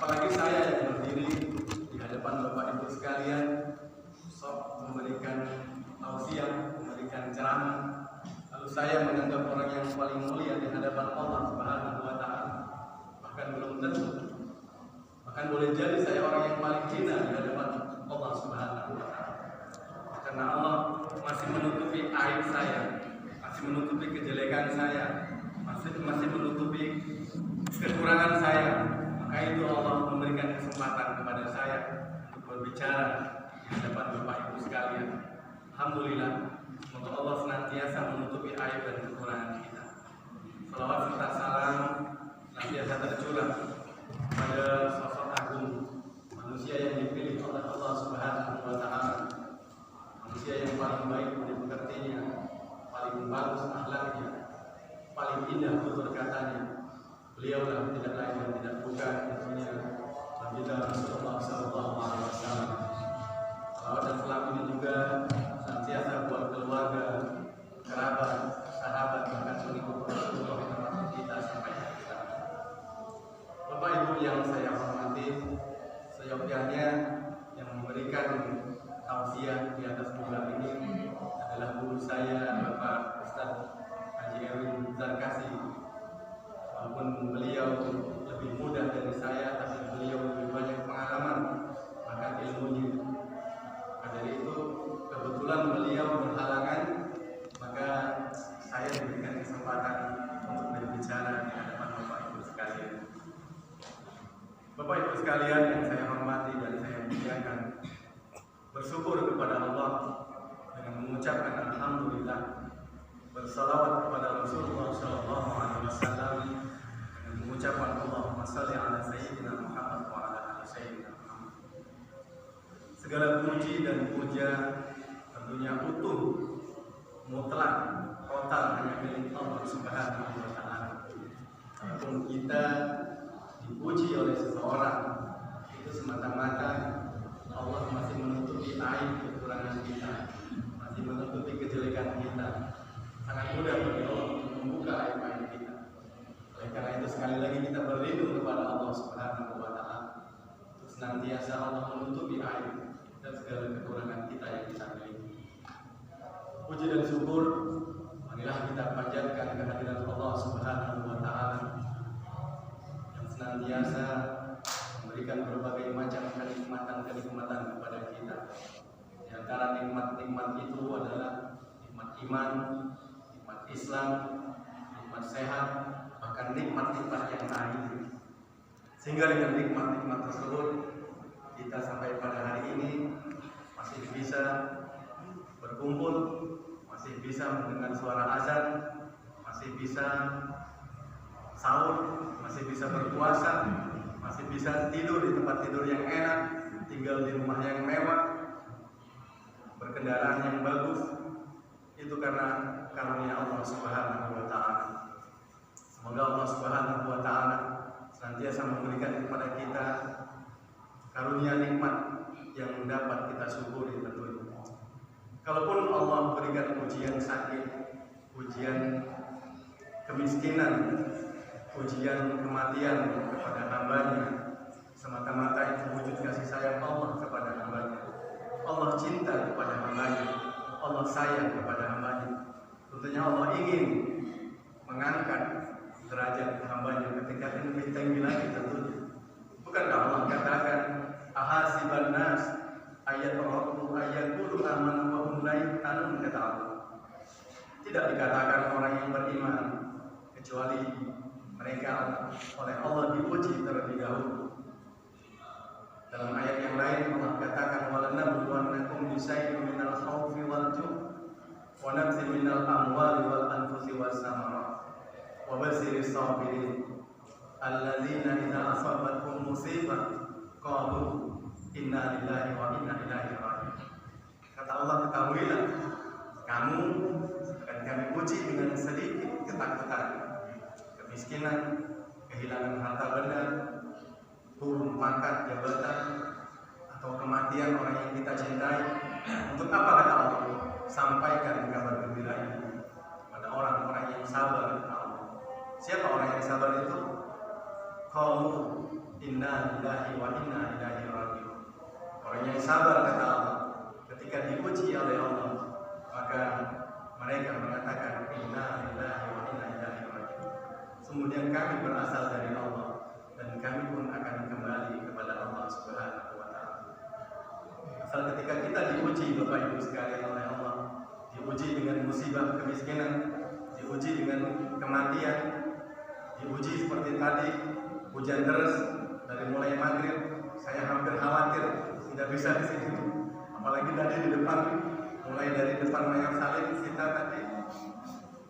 apalagi saya yang berdiri di hadapan Bapak Ibu sekalian, sok memberikan tausiah, memberikan ceramah, lalu saya menganggap orang yang paling mulia di hadapan Allah Subhanahu wa Ta'ala. Bahkan belum tentu, bahkan boleh jadi saya orang yang paling hina di hadapan Allah Subhanahu wa Ta'ala, karena Allah masih menutupi aib saya, masih menutupi kejelekan saya, masih menutupi kekurangan saya. Maka itu Allah memberikan kesempatan kepada saya untuk berbicara di hadapan Bapak Ibu sekalian. Alhamdulillah, semoga Allah senantiasa menutupi aib dan kekurangan kita. Salawat serta salam senantiasa tercurah pada sosok agung, manusia yang dipilih oleh Allah Subhanahu wa Ta'ala, manusia yang paling baik budi pekertinya, paling bagus akhlaknya, paling indah tutur katanya. Beliaulah tidak lain dan tidak bukan tentunya Nabi Rasulullah Sallallahu Alaihi Wasallam. Salawat dan salam ini juga senantiasa buat keluarga, kerabat, sahabat, bahkan pengikut Rasulullah yang termasuk kita sampai kita. Bapak Ibu yang saya hormati, seyogyanya yang memberikan tausiah di atas mimbar ini adalah guru saya, Bapak Ustaz Haji Erwin Zarkasi. Walaupun beliau lebih muda dari saya, tapi beliau lebih banyak pengalaman, bahkan ilmunya. Maka dari itu, kebetulan beliau berhalangan, maka saya diberikan kesempatan untuk berbicara di hadapan Bapak Ibu sekalian. Bapak Ibu sekalian yang saya hormati dan saya muliakan, bersyukur kepada Allah dengan mengucapkan alhamdulillah, bersalawat kepada Rasulullah Sallallahu Alaihi Wasallam dengan mengucapkan Allahumma salli ala Sayyidina Muhammad wa ala ali Sayyidina Muhammad. Segala puji dan puja tentunya utuh, mutlak, total hanya milik Allah Subhanahu wa Ta'ala. Walaupun kita dipuji oleh seseorang, itu semata-mata Allah masih menutupi aib kekurangan kita, masih menutupi kejelekan kita. Sangat mudah bagi Allah untuk membuka aib-aib kita. Oleh karena itu sekali lagi kita berlindung kepada Allah Subhanahu wa Ta'ala untuk senantiasa Allah menutupi aib dan segala kekurangan kita yang kita miliki. Puji dan syukur marilah kita panjatkan kehadiran Allah Subhanahu wa Ta'ala yang senantiasa memberikan berbagai macam kenikmatan kepada kita. Di antara nikmat-nikmat itu adalah nikmat iman, nikmat Islam, nikmat sehat, bahkan nikmat-nikmat yang lain. Sehingga dengan nikmat-nikmat tersebut kita sampai pada hari ini masih bisa berkumpul, masih bisa mendengar suara azan, masih bisa sahur, masih bisa berpuasa, masih bisa tidur di tempat tidur yang enak, tinggal di rumah yang mewah, berkendaraan yang bagus. Itu karena karunia Allah Subhanahu wa Ta'ala. Semoga Allah Subhanahu wa Ta'ala senantiasa memberikan kepada kita karunia nikmat yang dapat kita syukuri tentunya. Kalaupun Allah berikan ujian sakit, ujian kemiskinan, ujian kematian kepada hambanya, semata-mata itu wujud kasih sayang Allah kepada hambanya. Allah cinta kepada hambanya, Allah sayang kepada hambanya. Tentunya Allah ingin mengangkat derajat hambanya ketika ini lebih tinggi lagi tentunya. Bukankah Allah katakan ahasiban nas ayat rohku ayakulu aman wa hum la yuftanun, kata Allah. Tidak dikatakan orang yang beriman kecuali mereka oleh Allah diuji terlebih dahulu. Dalam ayat yang lain Allah katakan walanabluwannakum bisyai'in minal khawfi wal ju' wa nafsin minal amwali wal anfusi was samarat wa basyiris sabirin alladzina idza asabatkum musibah qalu inna lillahi wa inna ilaihi raji'un. Kata Allah, ketahuilah kamu akan kami uji dengan sedikit ketakutan, kemiskinan, kehilangan harta benda, turun pangkat jabatan, atau kematian orang yang kita cintai. Untuk apa, kata Allah? Sampaikan kabar gembira ini pada orang-orang yang sabar, kata Allah. Siapa orang yang sabar itu? qalu inna lillahi wa inna ilaihi raji'un. Orang yang sabar kata Allah ketika diuji oleh Allah, maka mereka mengatakan inna lillahi wa inna ilaihi raji'un. Sesungguhnya kami berasal dari Allah dan kami pun akan kembali kepada Allah Subhanahu wa taala. Asal ketika kita diuji Bapak Ibu sekalian oleh Allah, diuji dengan musibah kemiskinan, diuji dengan kematian, diuji seperti tadi hujan deras dari mulai maghrib, saya hampir khawatir tidak bisa di sini. Apalagi tadi di depan, mulai dari depan Mayang Salim kita tadi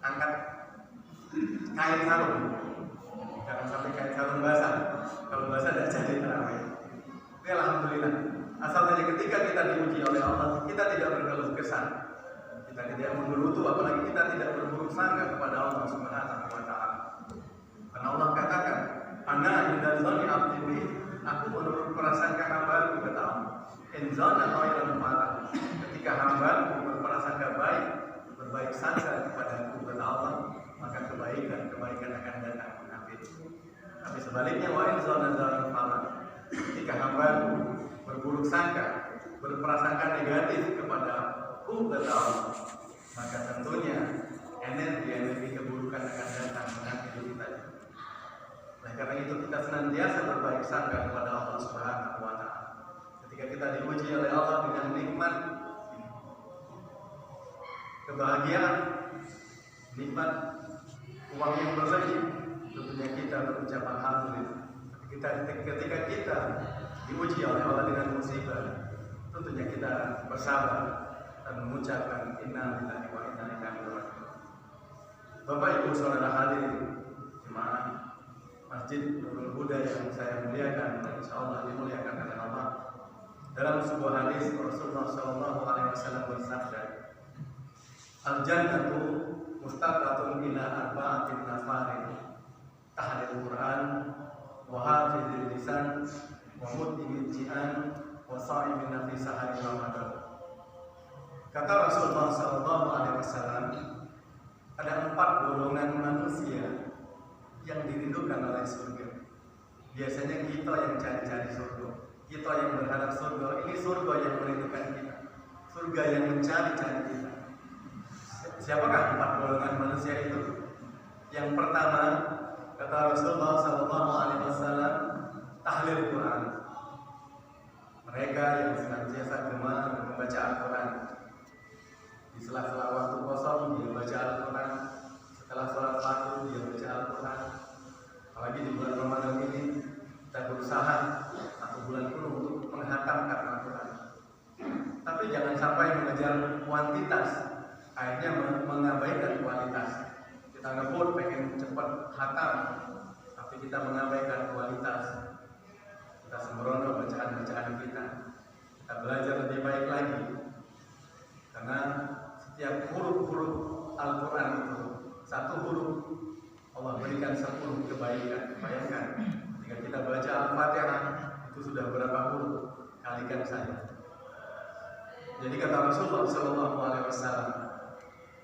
angkat kain sarung, jangan sampai kain sarung basah. Kalau basah tidak jadi terawih. Tapi alhamdulillah, asal saja ketika kita diuji oleh Allah, kita tidak berkeluh kesah, kita tidak menggerutu, apalagi kita tidak berburuk sangka kepada Allah Subhanahu wa taala. Karena Allah katakan, "Ana inda dzanni 'abdi bi," aku menurut prasangka hambaku kata Allah. In dzanna khairan fa'ala. Ketika hambaku berprasangka baik, berbaik sangka kepadaku kata Allah, maka kebaikan akan datang mengakhiri. Tapi sebaliknya, wa in dzanna dzanna fa'ala. Ketika hambaku berburuk sangka, berprasangka negatif kepada aku kata Allah, maka tentunya energi keburukan akan datang mengakhiri kita. Oleh karena itu kita senantiasa berbaik sangka kepada Allah Subhanahu wa taala. Ketika kita diuji oleh Allah dengan nikmat kebahagiaan, nikmat uang yang berlebih, tentunya kita berucap alhamdulillah. Ketika kita diuji oleh Allah dengan musibah, tentunya kita bersabar dan mengucapkan inna lillahi wa inna ilaihi raji'un. Bapak Ibu saudara hadirin jemaah Masjid Nurul Huda yang saya muliakan dan insyaallah dimuliakan oleh Allah. Dalam sebuah hadis Rasulullah sallallahu alaihi wasallam bersabda, "Al-jannatu mustaqatun ila arba'atin nafarin, tahlil Quran, wa hafizil lisan, wa mudhimil ji'an, wa sha'imin fi sahari Ramadan." Kata Rasulullah sallallahu alaihi wasallam, ada 4 golongan manusia yang dirindukan oleh surga. Biasanya kita yang cari-cari surga, kita yang berharap surga. Ini surga yang merindukan kita, surga yang mencari-cari kita. Siapakah 4 golongan manusia itu? Yang pertama, kata Rasulullah SAW, tahlil Quran. Mereka yang senantiasa gemar membaca Al-Quran. Di sela-sela waktu kosong dia baca Al-Quran. Setelah sholat fardu dia baca Al-Quran. Apalagi di bulan Ramadan ini kita berusaha 1 bulan penuh untuk menghatamkan Al-Quran. Tapi jangan sampai mengejar kuantitas, akhirnya mengabaikan kualitas. Kita ngebut pengen cepat hatam, tapi kita mengabaikan kualitas. Kita sembrono bacaan-bacaan kita. Kita belajar lebih baik lagi, karena setiap huruf-huruf Al-Quran itu, 1 huruf Allah berikan 10 kebaikan. Bayangkan ketika kita baca Al-Fatihah itu sudah berapa huruf, kalikan saja. Jadi kata Rasulullah SAW,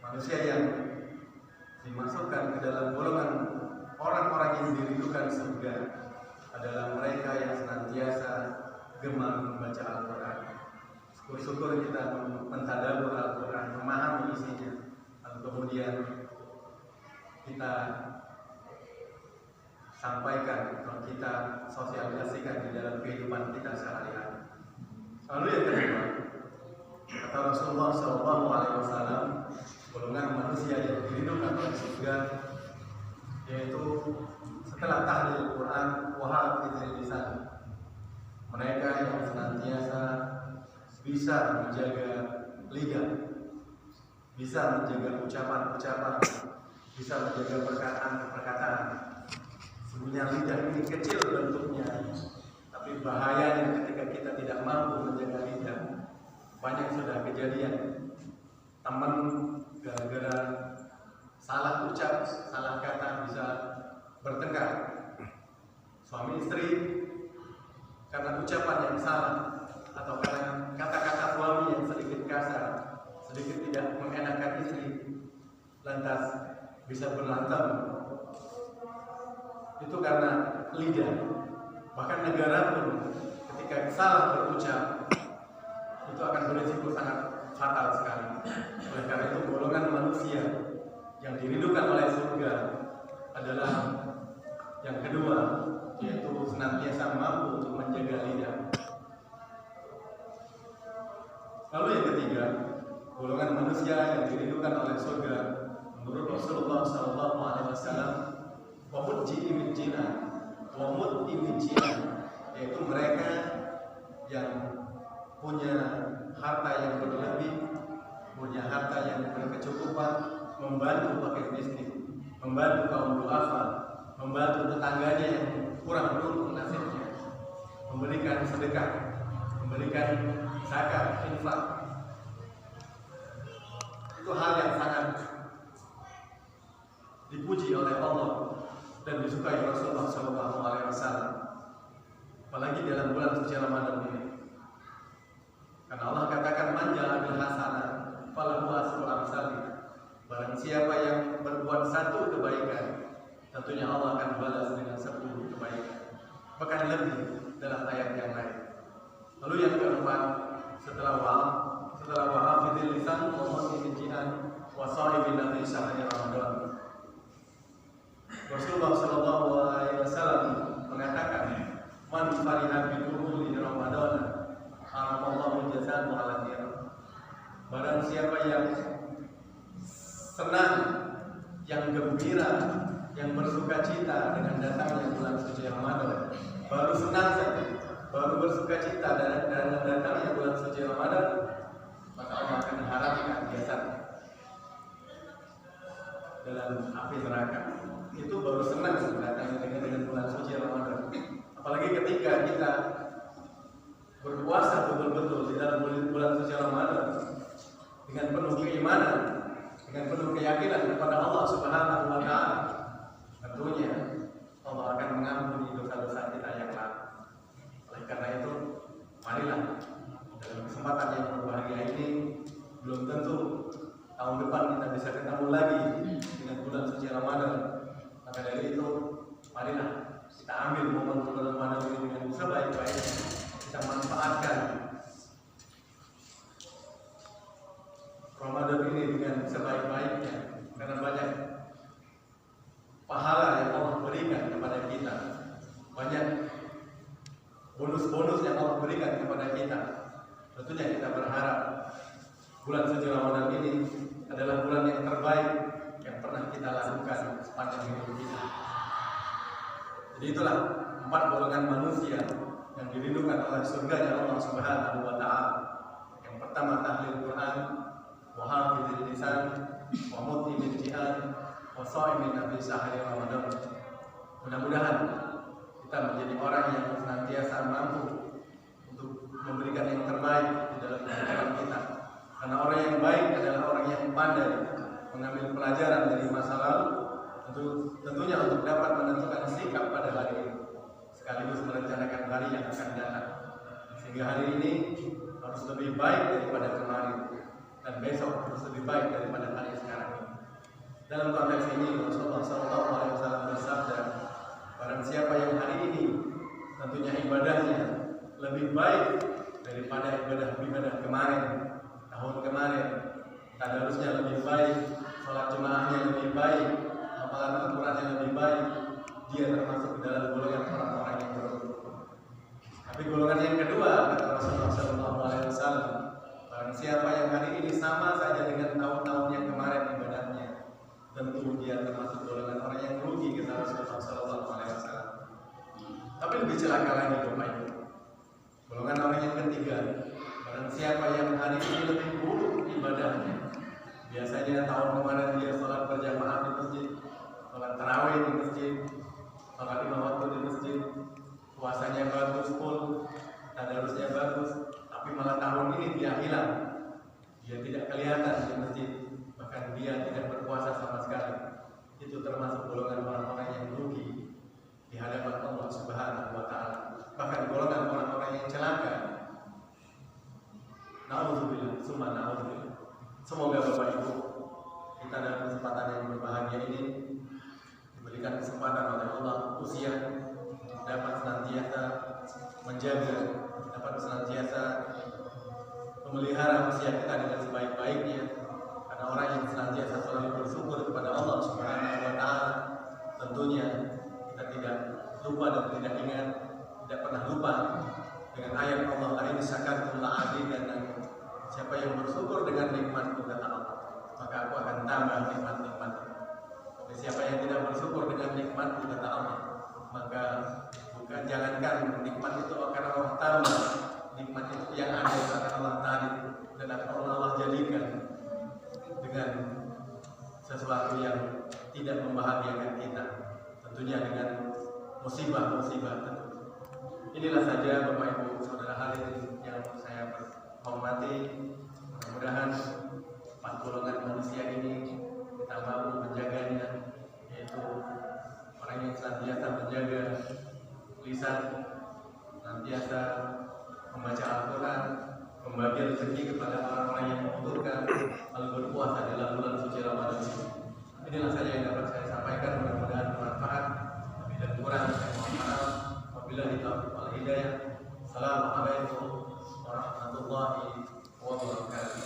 manusia yang dimasukkan ke dalam golongan orang-orang yang dirindukan surga adalah mereka yang senantiasa gemar membaca Al-Quran. Syukur-syukur kita mentadabbur Al-Quran, memahami isinya, lalu kemudian kita sampaikan atau kita sosialisasikan di dalam kehidupan kita sehari-hari. Lalu yang kedua, kata Rasulullah SAW, golongan manusia yang dirindukan oleh surga, yaitu setelah tahlil Quran, wa hafizil lisan, mereka yang senantiasa bisa menjaga lidah, bisa menjaga ucapan-ucapan, bisa menjaga perkataan-perkataan. Sebenarnya lidah ini kecil bentuknya, tapi bahayanya ketika kita tidak mampu menjaga lidah. Banyak sudah kejadian teman gara-gara salah ucap, salah kata bisa bertengkar. Suami istri karena ucapan yang salah atau karena kata-kata suami yang sedikit kasar, sedikit tidak mengenakan istri, lantas bisa berantem. Itu karena lidah. Bahkan negara pun ketika salah berucap itu akan berisiko sangat fatal sekali. Oleh karena itu golongan manusia yang dirindukan oleh surga adalah yang kedua, yaitu senantiasa mampu untuk menjaga lidah. Lalu yang ketiga, golongan manusia yang dirindukan oleh surga menurut Rasulullah SAW, yaitu mereka yang punya harta yang berlebih, punya harta yang berkecukupan, membantu fakir miskin, membantu kaum duafa, membantu tetangganya yang kurang beruntung nasibnya, memberikan sedekah, memberikan zakat, infak. Itu hal yang sangat dipuji oleh Allah dan disukai Rasulullah SAW. Apalagi dalam bulan suci Ramadan ini. Karena Allah katakan manja bil hasanah falahu asru amsalih. Barang siapa yang berbuat satu kebaikan, tentunya Allah akan balas dengan 10 kebaikan. Bahkan lebih dalam ayat yang lain. Lalu yang keempat, setelah wa'afidil lisan wa mu'min jihan wa sa'ibin nabi syahri Ramadan. Rasulullah SAW mengatakan, man fariha bidukhuli Ramadan haramallahu jazahu ala nira. Barang siapa yang senang, yang gembira, yang bersuka cita dengan datangnya bulan suci Ramadan, baru senang saja, baru bersuka cita dengan datangnya bulan suci Ramadan, maka Allah akan mengharapkan jasad dalam api neraka. Itu baru senang datangnya dengan bulan suci Ramadan. Apalagi ketika kita berpuasa betul-betul di dalam bulan suci Ramadan dengan penuh keimanan, dengan penuh keyakinan kepada Allah Subhanahu wa Ta'ala, tentunya Allah akan mengampuni dosa-dosa kita yang lalu. Oleh karena itu, marilah dalam kesempatan yang berbahagia ini, belum tentu tahun depan kita bisa ketemu lagi dengan bulan suci Ramadan. Maka dari itu, marilah kita ambil momen bulan Ramadan ini dengan sebaik-baiknya, kita manfaatkan Ramadan ini dengan sebaik-baiknya, karena banyak pahala yang Allah berikan kepada kita, banyak bonus-bonus yang Allah berikan kepada kita. Tentunya kita berharap bulan suci Ramadan ini adalah bulan yang terbaik yang pernah kita lakukan sepanjang hidup kita. Jadi itulah 4 golongan manusia yang dirindukan oleh surganya Allah Subhanahu wa Ta'ala. Yang pertama tahlil Quran, wa hafizil lisan, wa mutimil jihad, wa shaimin nabi syahri Ramadan. Mudah-mudahan kita menjadi orang yang senantiasa mampu untuk memberikan yang terbaik di dalam kehidupan kita. Karena orang yang baik adalah orang yang pandai mengambil pelajaran dari masa lalu, tentunya untuk dapat menentukan sikap pada hari ini, sekaligus merencanakan hari yang akan datang. Sehingga hari ini harus lebih baik daripada kemarin, dan besok harus lebih baik daripada hari sekarang ini. Dalam konteks ini Rasulullah SAW bersabda, barang siapa yang hari ini tentunya ibadahnya lebih baik daripada ibadah kemarin, tahun kemarin, tadarusnya lebih baik, sholat jemaahnya lebih baik, hafalan Al-Qurannya lebih baik, dia termasuk dalam golongan orang-orang yang beruntung. Tapi golongan yang kedua, kata Rasulullah SAW, barang siapa yang hari ini sama saja dengan tahun-tahun yang kemarin ibadahnya, tentu dia termasuk golongan orang yang rugi, kata Rasulullah SAW. Tapi lebih celaka lagi Bapak Ibu, golongan orang yang ketiga, barang siapa yang hari ini lebih buruk ibadahnya. Biasanya tahun kemarin dia sholat berjamaah di masjid, sholat tarawih di masjid, sholat 5 waktu di masjid, puasanya bagus full, tadarusnya bagus, tapi malah tahun ini dia hilang, dia tidak kelihatan di masjid, bahkan dia tidak berpuasa sama sekali. Itu termasuk golongan orang-orang yang rugi di hadapan Allah Subhanahu wa Ta'ala. Bahkan golongan orang-orang yang celaka. Na'udzubillah, summa na'udzubillah. Semoga Bapak Ibu kita dalam kesempatan yang berbahagia ini diberikan kesempatan oleh Allah usia senantiasa menjaga, dapat senantiasa memelihara usia kita dengan sebaik-baiknya. Karena orang yang senantiasa selalu bersyukur kepada Allah Subhanahu wa Ta'ala, tentunya kita tidak lupa dan tidak ingat, tidak pernah lupa dengan ayat Allah lain syakartum la'azidannakum. Siapa yang bersyukur dengan nikmatku kata Allah, maka aku akan tambah nikmat-nikmat. Tapi siapa yang tidak bersyukur dengan nikmatku kata Allah, maka bukan jangankan nikmat itu akan Allah tambah, nikmat itu yang ada akan Allah tarik dan akan Allah jadikan dengan sesuatu yang tidak membahagiakan kita, tentunya dengan musibah-musibah tentu. Inilah saja Bapak Ibu Saudara hadirin yang saya hormati. Mudah-mudahan 4 golongan manusia ini kita mampu menjaganya, yaitu orang yang senantiasa menjaga lisan, senantiasa membaca Al-Quran, membagi rezeki kepada orang-orang yang membutuhkan, lalu berpuasa di bulan suci Ramadan ini. Inilah saja yang dapat saya sampaikan. Mudah-mudahan bermanfaat. Lebih dan kurang saya mohon maaf. Wabillahi taufiq wal hidayah. Assalamualaikum warahmatullahi wabarakatuh.